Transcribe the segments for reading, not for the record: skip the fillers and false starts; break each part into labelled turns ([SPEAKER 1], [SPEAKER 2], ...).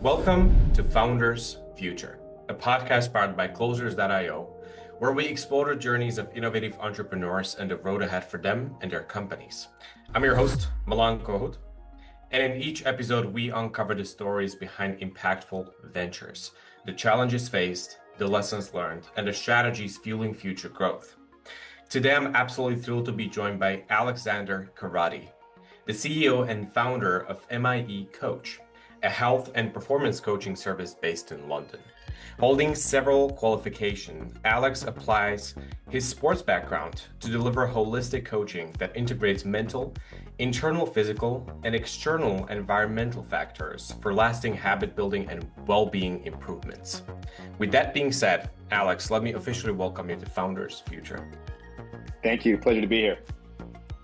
[SPEAKER 1] Welcome to Founders Future, a podcast powered by Closers.io, where we explore the journeys of innovative entrepreneurs and the road ahead for them and their companies. I'm your host, Milan Kohut, and in each episode, we uncover the stories behind impactful ventures, the challenges faced, the lessons learned, and the strategies fueling future growth. Today, I'm absolutely thrilled to be joined by Alexander Kharadi, the CEO and founder of MIE Coach, a health and performance coaching service based in London. Holding several qualifications, Alex applies his sports background to deliver holistic coaching that integrates mental, internal physical, and external environmental factors for lasting habit building and well-being improvements. With that being said, Alex, let me officially welcome you to Founders Future.
[SPEAKER 2] Thank you. Pleasure to be here.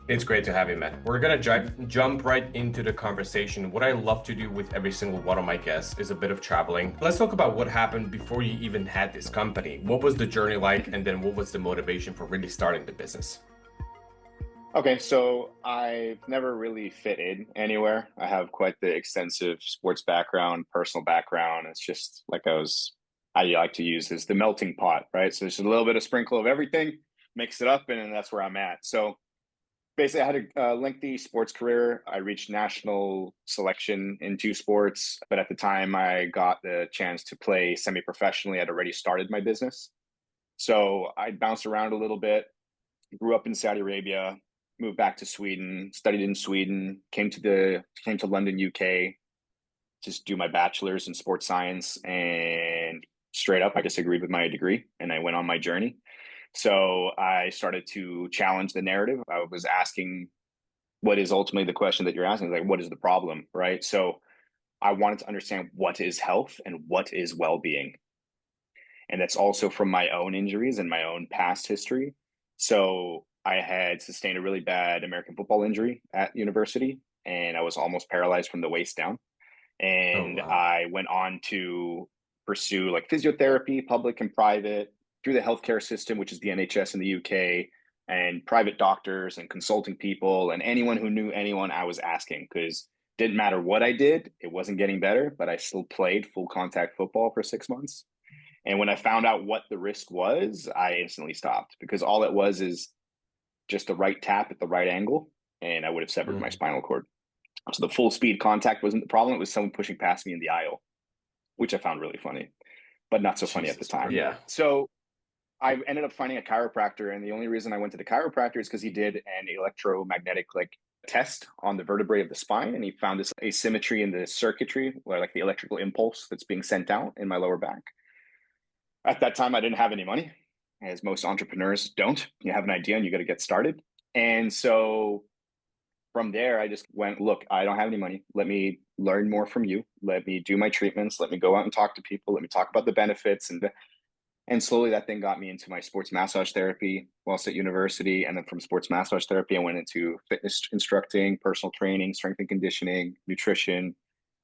[SPEAKER 1] It's great to have you, man. We're going to jump right into the conversation. What I love to do with every single one of my guests is a bit of traveling. Let's talk about what happened before you even had this company. What was the journey like? And then what was the motivation for really starting the business?
[SPEAKER 2] Okay, so I've never really fit in anywhere. I have quite the extensive sports background, personal background. It's just like I like to use this, the melting pot, right? So there's a little bit of sprinkle of everything, mix it up, and that's where I'm at. So basically, I had a lengthy sports career. I reached national selection in two sports, but at the time I got the chance to play semi-professionally. I'd already started my business. So I bounced around a little bit, grew up in Saudi Arabia, moved back to Sweden, studied in Sweden, came to London, UK, to do my bachelor's in sports science, and straight up, I disagreed with my degree and I went on my journey. So I started to challenge the narrative. I was asking what is ultimately the question that you're asking, like, what is the problem, right? So I wanted to understand what is health and what is well-being. And that's also from my own injuries and my own past history. So I had sustained a really bad American football injury at university, and I was almost paralyzed from the waist down. And
[SPEAKER 1] Oh, wow.
[SPEAKER 2] I went on to pursue like physiotherapy, public and private, through the healthcare system, which is the NHS in the UK, and private doctors and consulting people and anyone who knew anyone I was asking, because it didn't matter what I did, it wasn't getting better, but I still played full contact football for 6 months. And when I found out what the risk was, I instantly stopped, because all it was is just the right tap at the right angle, and I would have severed my spinal cord. So the full speed contact wasn't the problem. It was someone pushing past me in the aisle, which I found really funny, but not so funny at the time.
[SPEAKER 1] Yeah.
[SPEAKER 2] So I ended up finding a chiropractor, and the only reason I went to the chiropractor is because he did an electromagnetic test on the vertebrae of the spine, and he found this asymmetry in the circuitry, where like the electrical impulse that's being sent out in my lower back. At that time, I didn't have any money, as most entrepreneurs don't. You have an idea and you got to get started. And so from there, I just went, look, I don't have any money. Let me learn more from you. Let me do my treatments. Let me go out and talk to people. Let me talk about the benefits. And slowly that thing got me into my sports massage therapy whilst at university. And then from sports massage therapy, I went into fitness instructing, personal training, strength and conditioning, nutrition.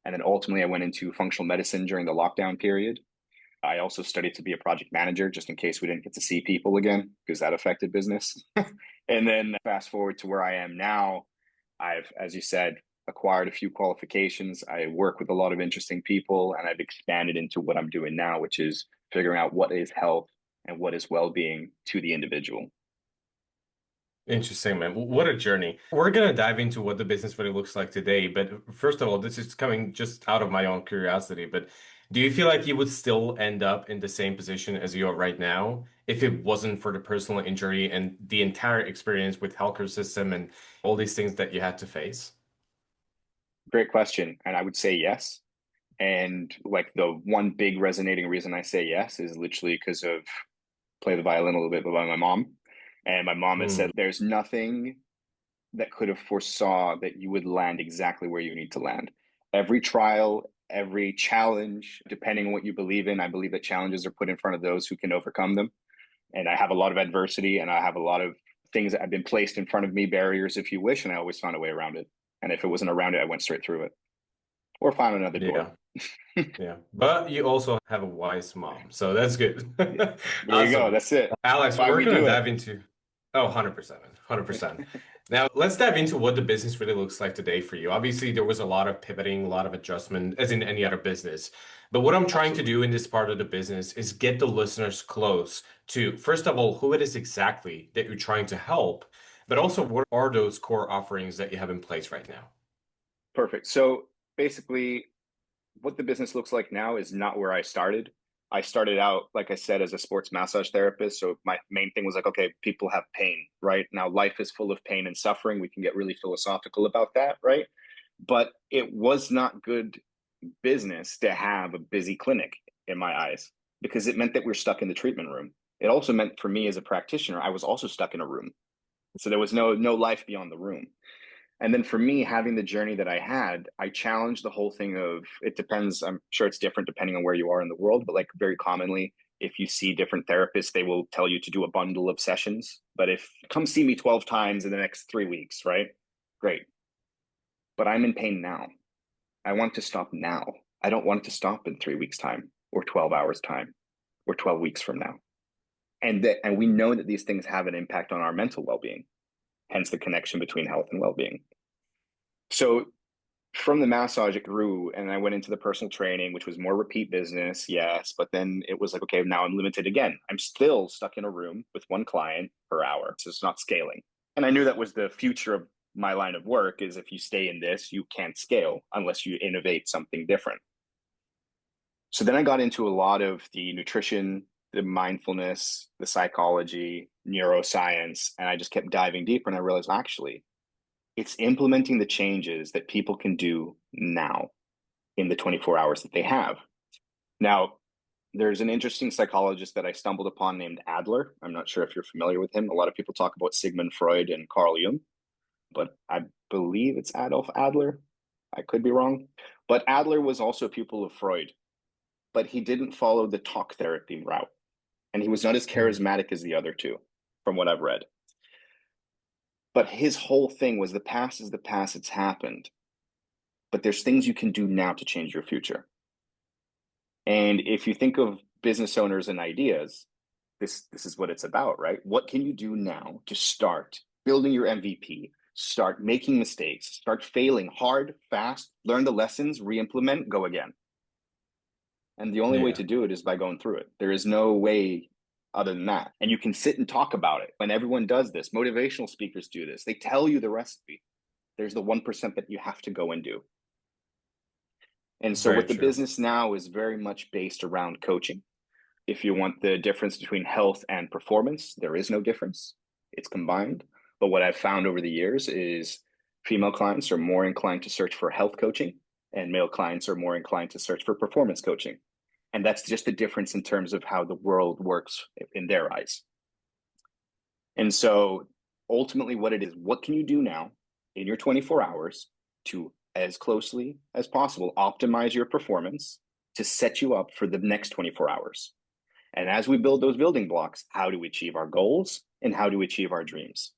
[SPEAKER 2] And then ultimately I went into functional medicine during the lockdown period. I also studied to be a project manager just in case we didn't get to see people again, because that affected business. And then fast forward to where I am now, I've, as you said, acquired a few qualifications. I work with a lot of interesting people, and I've expanded into what I'm doing now, which is figuring out what is health and what is well-being to the individual.
[SPEAKER 1] Interesting, man. What a journey. We're going to dive into what the business really looks like today. But first of all, this is coming just out of my own curiosity. But do you feel like you would still end up in the same position as you are right now if it wasn't for the personal injury and the entire experience with healthcare system and all these things that you had to face?
[SPEAKER 2] Great question. And I would say yes. And like the one big resonating reason I say yes is literally because of play the violin a little bit by my mom. And my mom had said, there's nothing that could have foresaw that you would land exactly where you need to land. Every trial, every challenge, depending on what you believe in, I believe that challenges are put in front of those who can overcome them. And I have a lot of adversity, and I have a lot of things that have been placed in front of me, barriers, if you wish, and I always found a way around it. And if it wasn't around it, I went straight through it or found another door.
[SPEAKER 1] Yeah. But you also have a wise mom, so that's good.
[SPEAKER 2] There you go.
[SPEAKER 1] Awesome.
[SPEAKER 2] That's it.
[SPEAKER 1] Alex,
[SPEAKER 2] That's why
[SPEAKER 1] we're
[SPEAKER 2] we
[SPEAKER 1] going to
[SPEAKER 2] do
[SPEAKER 1] dive
[SPEAKER 2] it.
[SPEAKER 1] into Oh, 100%, 100%. Now, let's dive into what the business really looks like today for you. Obviously, there was a lot of pivoting, a lot of adjustment, as in any other business. But what I'm trying to
[SPEAKER 2] Absolutely.
[SPEAKER 1] do in this part of the business is get the listeners close to, first of all, who it is exactly that you're trying to help, but also what are those core offerings that you have in place right now?
[SPEAKER 2] Perfect. So basically, what the business looks like now is not where I started. I started out, like I said, as a sports massage therapist. So my main thing was like, okay, people have pain, right? Now life is full of pain and suffering. We can get really philosophical about that, right? But it was not good business to have a busy clinic in my eyes because it meant that we are stuck in the treatment room. It also meant for me as a practitioner, I was also stuck in a room. So there was no life beyond the room. And then for me, having the journey that I had, I challenged the whole thing of it depends. I'm sure it's different depending on where you are in the world, but like very commonly, if you see different therapists, they will tell you to do a bundle of sessions. But if come see me 12 times in the next 3 weeks, right? Great. But I'm in pain now. I want to stop now. I don't want it to stop in 3 weeks' time or 12 hours' time or 12 weeks from now. And we know that these things have an impact on our mental well-being, hence the connection between health and well-being. So from the massage, it grew, and I went into the personal training, which was more repeat business, yes. But then it was like, okay, now I'm limited again. I'm still stuck in a room with one client per hour. So it's not scaling. And I knew that was the future of my line of work is if you stay in this, you can't scale unless you innovate something different. So then I got into a lot of the nutrition, the mindfulness, the psychology, neuroscience, and I just kept diving deeper. And I realized actually, it's implementing the changes that people can do now in the 24 hours that they have. Now, there's an interesting psychologist that I stumbled upon named Adler. I'm not sure if you're familiar with him. A lot of people talk about Sigmund Freud and Carl Jung, but I believe it's Adolf Adler. I could be wrong. But Adler was also a pupil of Freud, but he didn't follow the talk therapy route. And he was not as
[SPEAKER 1] Mm.
[SPEAKER 2] charismatic as the other two, from what I've read. But his whole thing was the past is the past, it's happened. But there's things you can do now to change your future. And if you think of business owners and ideas, this is what it's about, right? What can you do now to start building your MVP, start making mistakes, start failing hard, fast, learn the lessons, re-implement, go again. And the only way
[SPEAKER 1] Yeah.
[SPEAKER 2] to do it is by going through it. There is no way other than that. And you can sit and talk about it. When everyone does this, motivational speakers do this. They tell you the recipe. There's the 1% that you have to go and do. And so
[SPEAKER 1] Very
[SPEAKER 2] what the
[SPEAKER 1] true.
[SPEAKER 2] business now is very much based around coaching. If you want the difference between health and performance, there is no difference. It's combined. But what I've found over the years is female clients are more inclined to search for health coaching, and male clients are more inclined to search for performance coaching. And that's just the difference in terms of how the world works in their eyes. And so ultimately, what it is, what can you do now in your 24 hours to, as closely as possible, optimize your performance to set you up for the next 24 hours? And as we build those building blocks, how do we achieve our goals and how do we achieve our dreams?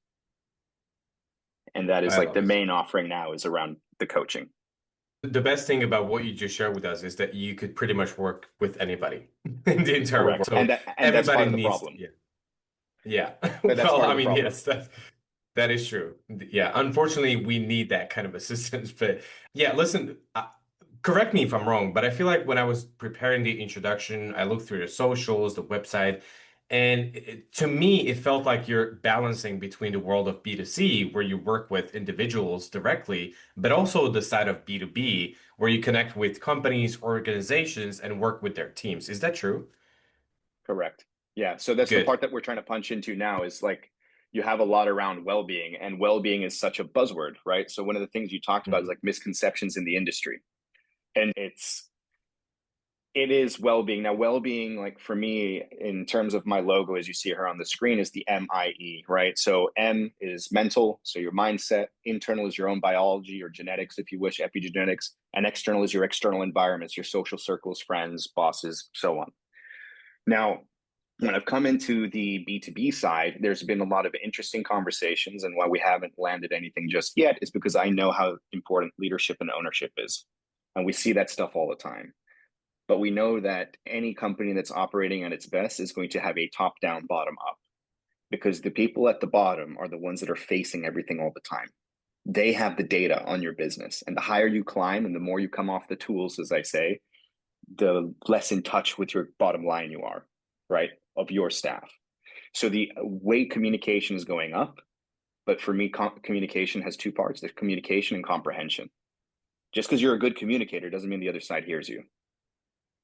[SPEAKER 2] And that is
[SPEAKER 1] I
[SPEAKER 2] like
[SPEAKER 1] love
[SPEAKER 2] the
[SPEAKER 1] it.
[SPEAKER 2] main offering now is around the coaching.
[SPEAKER 1] The best thing about what you just shared with us is that you could pretty much work with anybody in the entire world.
[SPEAKER 2] Correct.
[SPEAKER 1] So
[SPEAKER 2] And that's
[SPEAKER 1] everybody
[SPEAKER 2] part of the
[SPEAKER 1] needs,
[SPEAKER 2] problem.
[SPEAKER 1] yeah. Yeah.
[SPEAKER 2] That's
[SPEAKER 1] Well,
[SPEAKER 2] part
[SPEAKER 1] I
[SPEAKER 2] of the
[SPEAKER 1] mean,
[SPEAKER 2] problem.
[SPEAKER 1] yes, that is true. Yeah. Unfortunately, we need that kind of assistance. But yeah, listen, correct me if I'm wrong, but I feel like when I was preparing the introduction, I looked through the socials, the website, and to me, it felt like you're balancing between the world of B2C, where you work with individuals directly, but also the side of B2B, where you connect with companies, organizations, and work with their teams. Is that true?
[SPEAKER 2] Correct. Yeah. So that's the
[SPEAKER 1] Good.
[SPEAKER 2] part that we're trying to punch into now is like you have a lot around well-being and well-being is such a buzzword, right? So one of the things you talked about is
[SPEAKER 1] Mhm.
[SPEAKER 2] like misconceptions in the industry. And it is well-being. Now, well-being, like for me, in terms of my logo, as you see here on the screen, is the MIE, right? So M is mental, so your mindset. Internal is your own biology, your genetics, if you wish, epigenetics, and external is your external environments, your social circles, friends, bosses, so on. Now, when I've come into the B2B side, there's been a lot of interesting conversations. And why we haven't landed anything just yet is because I know how important leadership and ownership is. And we see that stuff all the time. But we know that any company that's operating at its best is going to have a top down, bottom up. because the people at the bottom are the ones that are facing everything all the time. They have the data on your business. And the higher you climb and the more you come off the tools, as I say, the less in touch with your bottom line you are, right, of your staff. So the way communication is going up, but for me, communication has two parts. There's communication and comprehension. Just because you're a good communicator doesn't mean the other side hears you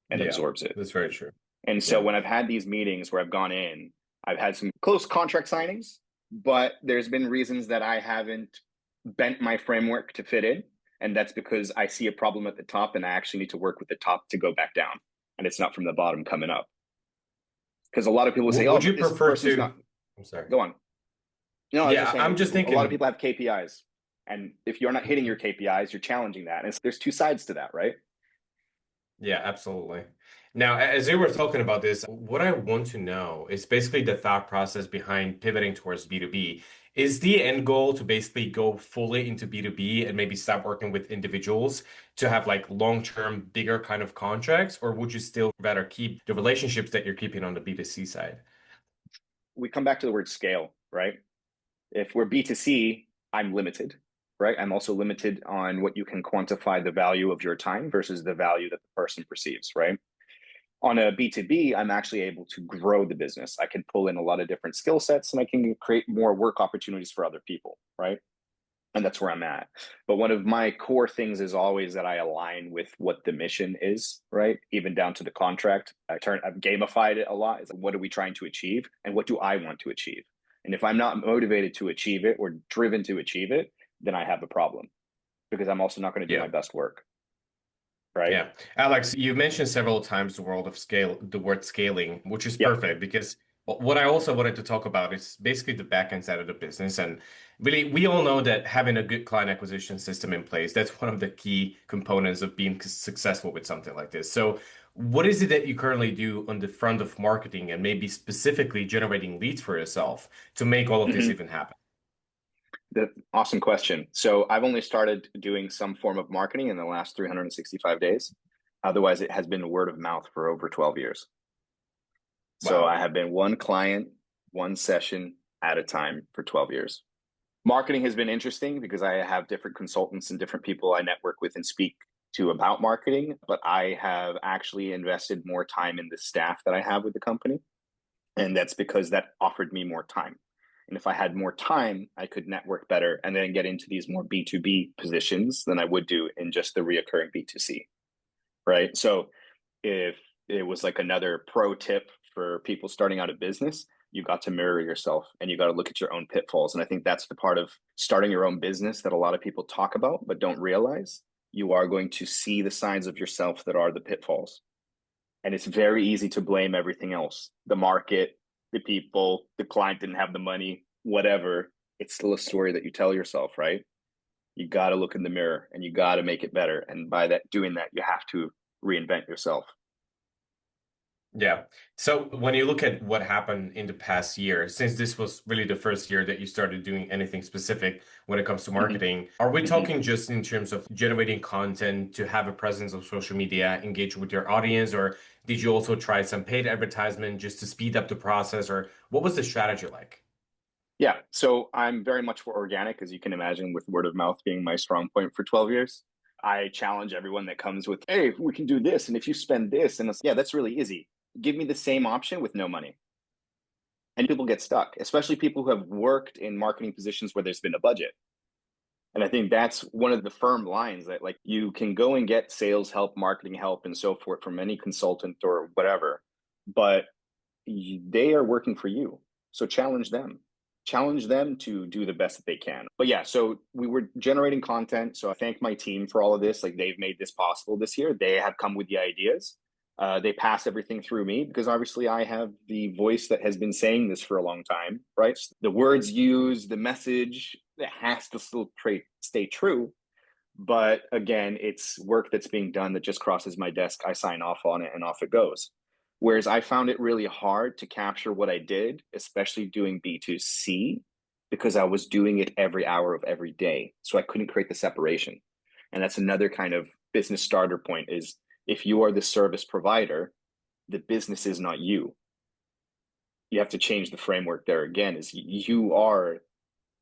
[SPEAKER 2] and
[SPEAKER 1] Yeah,
[SPEAKER 2] absorbs it.
[SPEAKER 1] that's very true.
[SPEAKER 2] And so
[SPEAKER 1] Yeah.
[SPEAKER 2] when I've had these meetings where I've gone in, I've had some close contract signings, but there's been reasons that I haven't bent my framework to fit in. And that's because I see a problem at the top and I actually need to work with the top to go back down. And it's not from the bottom coming up. Because a lot of people say, oh,
[SPEAKER 1] Would you
[SPEAKER 2] but this
[SPEAKER 1] prefer
[SPEAKER 2] person's
[SPEAKER 1] to?
[SPEAKER 2] not.
[SPEAKER 1] I'm sorry.
[SPEAKER 2] Go on. No, I was just
[SPEAKER 1] Yeah, I'm
[SPEAKER 2] saying
[SPEAKER 1] just
[SPEAKER 2] a lot of
[SPEAKER 1] thinking.
[SPEAKER 2] people have KPIs. And if you're not hitting your KPIs, you're challenging that. And there's two sides to that, right?
[SPEAKER 1] Yeah, absolutely. Now, as you were talking about this, what I want to know is basically the thought process behind pivoting towards B2B. Is the end goal to basically go fully into B2B and maybe stop working with individuals to have like long-term, bigger kind of contracts, or would you still rather keep the relationships that you're keeping on the B2C side?
[SPEAKER 2] We come back to the word scale, right? If we're B2C, I'm limited, right? I'm also limited on what you can quantify the value of your time versus the value that the person perceives, right? On a B2B, I'm actually able to grow the business. I can pull in a lot of different skill sets and I can create more work opportunities for other people, right? And that's where I'm at. But one of my core things is always that I align with what the mission is, right? Even down to the contract. I've gamified it a lot. It's like, what are we trying to achieve? And what do I want to achieve? And if I'm not motivated to achieve it or driven to achieve it, then I have a problem because I'm also not going to do my
[SPEAKER 1] Yeah.
[SPEAKER 2] best work, right?
[SPEAKER 1] Yeah. Alex, you mentioned several times the word scaling, which is
[SPEAKER 2] Yep.
[SPEAKER 1] perfect because what I also wanted to talk about is basically the back end side of the business. And really, we all know that having a good client acquisition system in place, that's one of the key components of being successful with something like this. So, what is it that you currently do on the front of marketing and maybe specifically generating leads for yourself to make all of this
[SPEAKER 2] Mm-hmm.
[SPEAKER 1] even happen?
[SPEAKER 2] Awesome question. So I've only started doing some form of marketing in the last 365 days. Otherwise, it has been word of mouth for over 12 years. So I
[SPEAKER 1] Wow.
[SPEAKER 2] have been one client, one session at a time for 12 years. Marketing has been interesting because I have different consultants and different people I network with and speak to about marketing, but I have actually invested more time in the staff that I have with the company. And that's because that offered me more time. And if I had more time, I could network better and then get into these more B2B positions than I would do in just the reoccurring B2C. Right. So if it was like another pro tip for people starting out a business, you got to mirror yourself and you got to look at your own pitfalls. And I think that's the part of starting your own business that a lot of people talk about but don't realize. You are going to see the signs of yourself that are the pitfalls. And it's very easy to blame everything else, the market, the people, the client didn't have the money, whatever. It's still a story that you tell yourself, right? You got to look in the mirror and you got to make it better. And by that, doing that, you have to reinvent yourself.
[SPEAKER 1] Yeah. So when you look at what happened in the past year, since this was really the first year that you started doing anything specific when it comes to
[SPEAKER 2] Mm-hmm.
[SPEAKER 1] marketing, are we
[SPEAKER 2] Mm-hmm.
[SPEAKER 1] talking just in terms of generating content to have a presence on social media, engage with your audience, or did you also try some paid advertisement just to speed up the process, or what was the strategy like?
[SPEAKER 2] Yeah. So I'm very much for organic, as you can imagine, with word of mouth being my strong point for 12 years. I challenge everyone that comes with, hey, we can do this. And if you spend this, and it's, yeah, that's really easy. Give me the same option with no money. And people get stuck, especially people who have worked in marketing positions where there's been a budget. And I think that's one of the firm lines that like you can go and get sales help, marketing help, and so forth from any consultant or whatever, but they are working for you. So challenge them to do the best that they can. But yeah, so we were generating content. So I thank my team for all of this. Like they've made this possible this year. They have come with the ideas. They pass everything through me because obviously I have the voice that has been saying this for a long time, right? The words used, the message, it has to still stay true. But again, it's work that's being done that just crosses my desk. I sign off on it and off it goes. Whereas I found it really hard to capture what I did, especially doing B2C, because I was doing it every hour of every day. So I couldn't create the separation. And that's another kind of business starter point is if you are the service provider, the business is not you. you have to change the framework there again. Is you are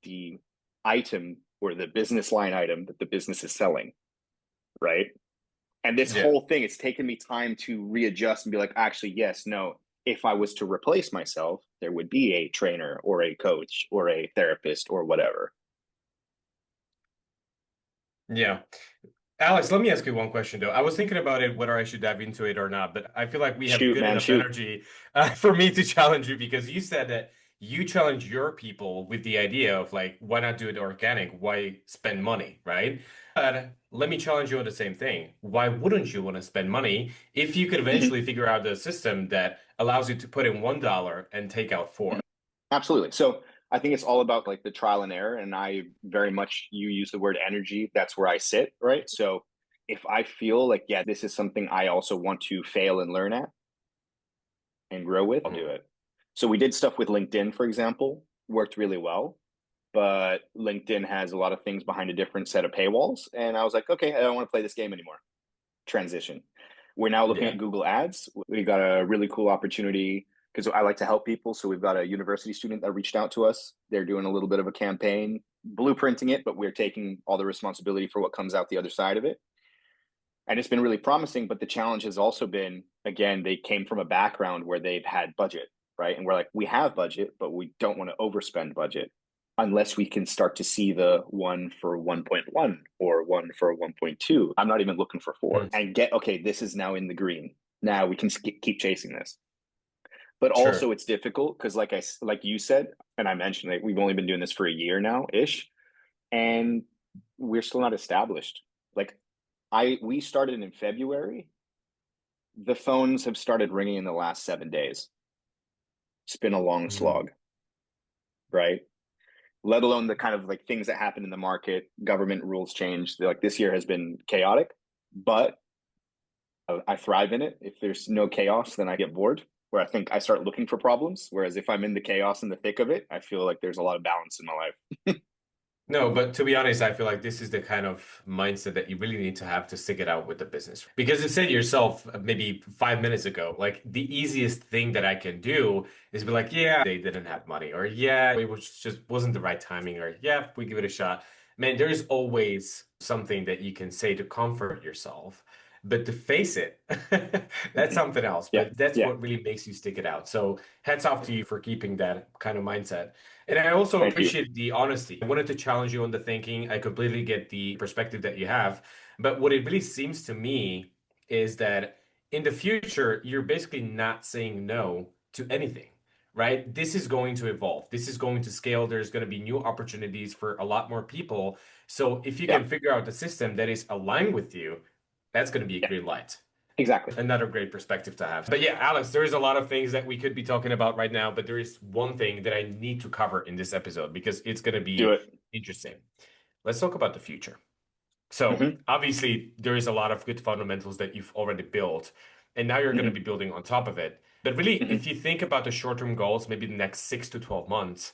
[SPEAKER 2] the item or the business line item that the business is selling, right? And this
[SPEAKER 1] Yeah.
[SPEAKER 2] whole thing, it's taken me time to readjust and be like, actually, yes, no. If I was to replace myself, there would be a trainer or a coach or a therapist or whatever.
[SPEAKER 1] Yeah. Alex, let me ask you one question though. I was thinking about it, whether I should dive into it or not, but I feel like we have
[SPEAKER 2] Shoot,
[SPEAKER 1] good
[SPEAKER 2] man,
[SPEAKER 1] enough
[SPEAKER 2] shoot.
[SPEAKER 1] energy for me to challenge you because you said that you challenge your people with the idea of like, why not do it organic? Why spend money, right? But let me challenge you on the same thing. Why wouldn't you want to spend money if you could
[SPEAKER 2] Mhm,
[SPEAKER 1] eventually figure out the system that allows you to put in $1 and take out four?
[SPEAKER 2] mhm. Absolutely. So I think it's all about like the trial and error. And I very much, you use the word energy. That's where I sit, right? So if I feel like, yeah, this is something I also want to fail and learn at and grow with, I'll do
[SPEAKER 1] Mhm.
[SPEAKER 2] it. So we did stuff with LinkedIn, for example, worked really well. But LinkedIn has a lot of things behind a different set of paywalls. And I was like, okay, I don't want to play this game anymore. Transition. We're now looking
[SPEAKER 1] Yeah.
[SPEAKER 2] at Google Ads. We got a really cool opportunity because I like to help people. So we've got a university student that reached out to us. They're doing a little bit of a campaign, blueprinting it, but we're taking all the responsibility for what comes out the other side of it. And it's been really promising. But the challenge has also been, again, they came from a background where they've had budget, right? And we're like, we have budget, but we don't want to overspend budget unless we can start to see the 1 for 1.1 or 1 for 1.2. I'm not even looking for four
[SPEAKER 1] Mm.
[SPEAKER 2] and get, okay, this is now in the green. Now we can keep chasing this. But also
[SPEAKER 1] Sure.
[SPEAKER 2] it's difficult because like you said, and I mentioned that we've only been doing this for a year now ish, and we're still not established. Like we started in February. The phones have started ringing in the last 7 days. It's been a long
[SPEAKER 1] Mm.
[SPEAKER 2] slog, right? Let alone the kind of like things that happen in the market, government rules change. Like this year has been chaotic, but I thrive in it. If there's no chaos, then I get bored. Where I think I start looking for problems. Whereas if I'm in the chaos in the thick of it, I feel like there's a lot of balance in my life.
[SPEAKER 1] No, but to be honest, I feel like this is the kind of mindset that you really need to have to stick it out with the business. Because you said yourself maybe 5 minutes ago, like the easiest thing that I can do is be like, yeah, they didn't have money, or yeah, it was just wasn't the right timing, or yeah, we give it a shot. Man, there's always something that you can say to comfort yourself. But to face it, that's something else.
[SPEAKER 2] Yeah,
[SPEAKER 1] But that's
[SPEAKER 2] yeah.
[SPEAKER 1] what really makes you stick it out. So hats off to you for keeping that kind of mindset. And I also
[SPEAKER 2] Thank you.
[SPEAKER 1] appreciate the honesty. I wanted to challenge you on the thinking. I completely get the perspective that you have. But what it really seems to me is that in the future, you're basically not saying no to anything, right? This is going to evolve. This is going to scale. There's going to be new opportunities for a lot more people. So if you
[SPEAKER 2] Yeah,
[SPEAKER 1] can figure out the system that is aligned with you, that's going to be a
[SPEAKER 2] yeah.
[SPEAKER 1] green light.
[SPEAKER 2] Exactly.
[SPEAKER 1] Another great perspective to have. But yeah, Alex, there is a lot of things that we could be talking about right now, but there is one thing that I need to cover in this episode because it's going to
[SPEAKER 2] Do
[SPEAKER 1] be
[SPEAKER 2] it.
[SPEAKER 1] interesting. Let's talk about the future. So,
[SPEAKER 2] Mm-hmm.
[SPEAKER 1] obviously, there is a lot of good fundamentals that you've already built, and now you're going to
[SPEAKER 2] Mm-hmm.
[SPEAKER 1] be building on top of it. But really,
[SPEAKER 2] Mm-hmm.
[SPEAKER 1] if you think about the short-term goals, maybe the next 6 to 12 months,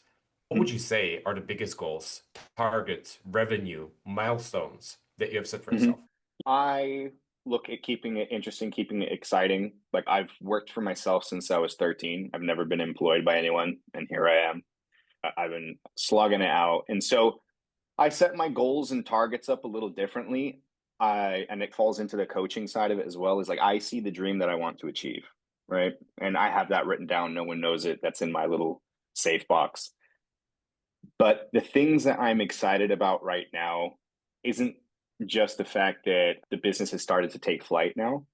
[SPEAKER 1] what would
[SPEAKER 2] Mm-hmm.
[SPEAKER 1] you say are the biggest goals, targets, revenue, milestones that you have set for
[SPEAKER 2] Mm-hmm.
[SPEAKER 1] yourself?
[SPEAKER 2] I look at keeping it interesting, keeping it exciting. Like I've worked for myself since I was 13. I've never been employed by anyone, and here I am. I've been slugging it out. And so I set my goals and targets up a little differently. And it falls into the coaching side of it as well, is like I see the dream that I want to achieve, right? And I have that written down. No one knows it. That's in my little safe box. But the things that I'm excited about right now isn't just the fact that the business has started to take flight now.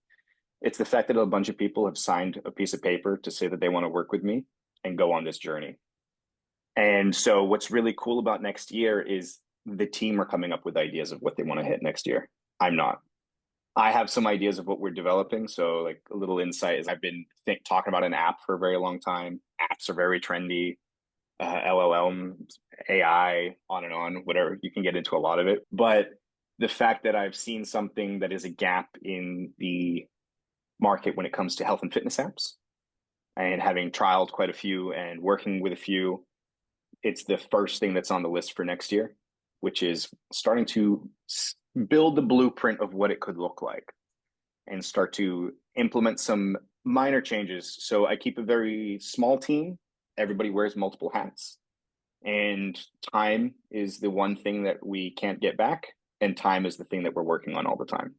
[SPEAKER 2] It's the fact that a bunch of people have signed a piece of paper to say that they want to work with me and go on this journey. And so what's really cool about next year is the team are coming up with ideas of what they want to hit next year. I'm not. I have some ideas of what we're developing. So like a little insight is I've been talking about an app for a very long time. Apps are very trendy. LLM, AI, on and on, whatever. You can get into a lot of it. But the fact that I've seen something that is a gap in the market when it comes to health and fitness apps, and having trialed quite a few and working with a few, it's the first thing that's on the list for next year, which is starting to build the blueprint of what it could look like and start to implement some minor changes. So I keep a very small team everybody wears multiple hats. And time is the one thing that we can't get back. And time is the thing that we're working on all the time.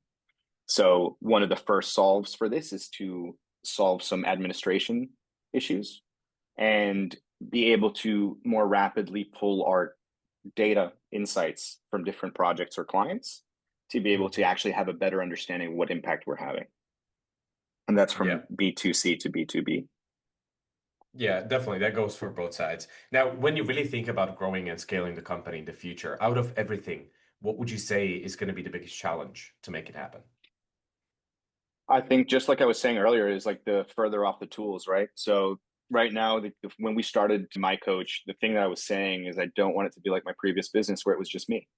[SPEAKER 2] So one of the first solves for this is to solve some administration issues and be able to more rapidly pull our data insights from different projects or clients to be able to actually have a better understanding of what impact we're having. And that's from B2C to B2B.
[SPEAKER 1] Yeah, definitely. That goes for both sides. Now, when you really think about growing and scaling the company in the future, out of everything, what would you say is going to be the biggest challenge to make it happen?
[SPEAKER 2] I think just like I was saying earlier, is like the further off the tools, right? So right now, when we started My Coach, the thing that I was saying is I don't want it to be like my previous business where it was just me.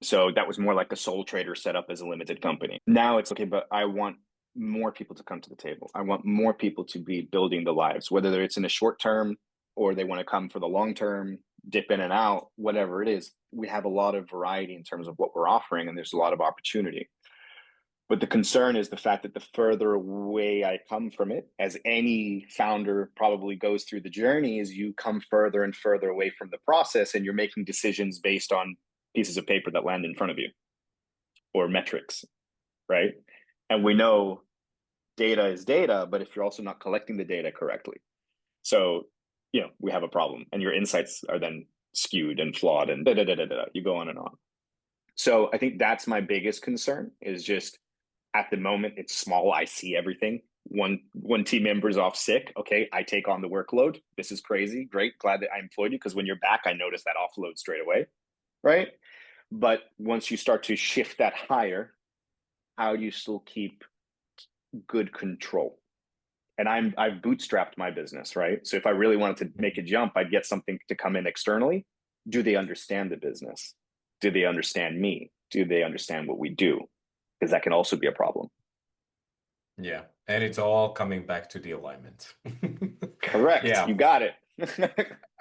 [SPEAKER 2] So that was more like a sole trader set up as a limited company. Now it's okay, but I want more people to come to the table. I want more people to be building the lives, whether it's in the short term or they want to come for the long term, dip in and out, whatever it is. We have a lot of variety in terms of what we're offering, and there's a lot of opportunity. But the concern is the fact that the further away I come from it, as any founder probably goes through the journey, is you come further and further away from the process, and you're making decisions based on pieces of paper that land in front of you or metrics, right? And we know data is data, but if you're also not collecting the data correctly, so we have a problem, and your insights are then skewed and flawed, and you go on and on. So I think that's my biggest concern, is just at the moment it's small. I see everything. One team member's off sick. Okay, I take on the workload. This is crazy. Great, glad that I employed you, because when you're back, I notice that offload straight away, right? But once you start to shift that higher, how do you still keep good control? And I've bootstrapped my business, right? So if I really wanted to make a jump, I'd get something to come in externally. Do they understand the business? Do they understand me? Do they understand what we do? Because that can also be a problem.
[SPEAKER 1] Yeah, and it's all coming back to the alignment.
[SPEAKER 2] Correct.
[SPEAKER 1] Yeah.
[SPEAKER 2] You got it.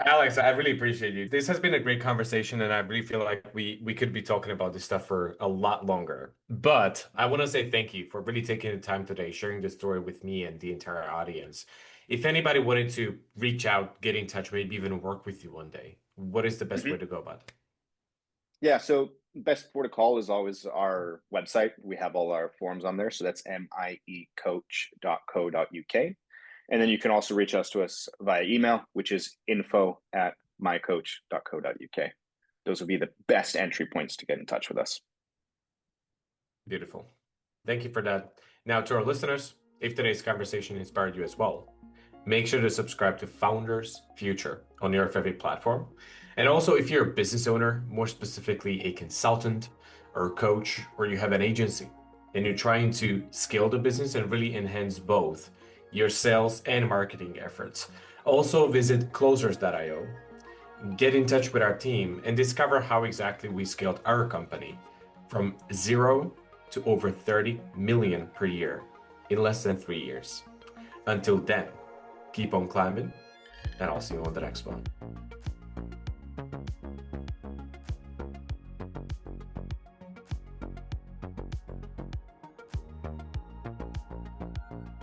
[SPEAKER 1] Alex, I really appreciate you. This has been a great conversation, and I really feel like we could be talking about this stuff for a lot longer. But I want to say thank you for really taking the time today, sharing this story with me and the entire audience. If anybody wanted to reach out, get in touch, maybe even work with you one day, what is the best way to go about it?
[SPEAKER 2] Yeah, so best port of call is always our website. We have all our forms on there. So that's miecoach.co.uk. And then you can also reach us to us via email, which is info@mycoach.co.uk. Those would be the best entry points to get in touch with us.
[SPEAKER 1] Beautiful. Thank you for that. Now, to our listeners, if today's conversation inspired you as well, make sure to subscribe to Founders Future on your favorite platform. And also, if you're a business owner, more specifically a consultant or a coach, or you have an agency, and you're trying to scale the business and really enhance both your sales and marketing efforts, also visit closers.io, get in touch with our team, and discover how exactly we scaled our company from 0 to over 30 million per year in less than 3 years. Until then, keep on climbing, and I'll see you on the next one.